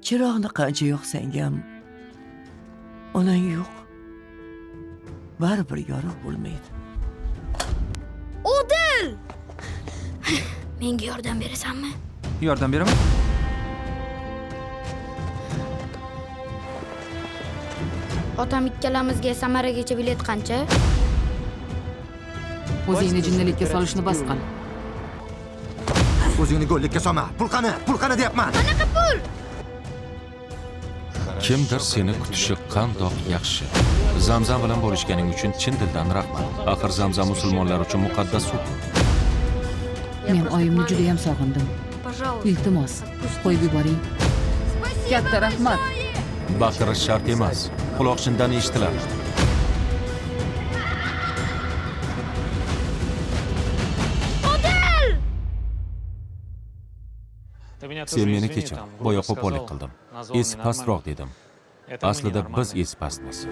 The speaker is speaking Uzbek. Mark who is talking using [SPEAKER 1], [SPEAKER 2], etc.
[SPEAKER 1] Chiroqni qancha yoqsang ham onang yo'q. Baribir yorug' bo'lmaydi.
[SPEAKER 2] Odil! Menga yordam berasanmi?
[SPEAKER 3] Yordam beraman.
[SPEAKER 2] Otam ikkalamizga Samaragacha bilet qancha?
[SPEAKER 4] O'zingni jinnilikka solishni bas qil.
[SPEAKER 5] O'zingni go'llikka solma. Pul qani? Pul qani deyapman.
[SPEAKER 2] Qanaqa pul?
[SPEAKER 6] Kimdir seni kutishi qandoq yaxshi. Zamzam bilan bo'lishganing uchun chin dildan rahmat. Axir Zamzam musulmonlar uchun muqaddas suv.
[SPEAKER 4] Men oyimni juda ham sog'indim. Iltimos, qo'yib yuboring. Katta rahmat.
[SPEAKER 6] Baqirish shart emas. Quloqchindan eshitiladi. Sen meni kechir. Boya qo'pollik qildim. Esi pastroq dedim. Aslida biz esi pastmiz.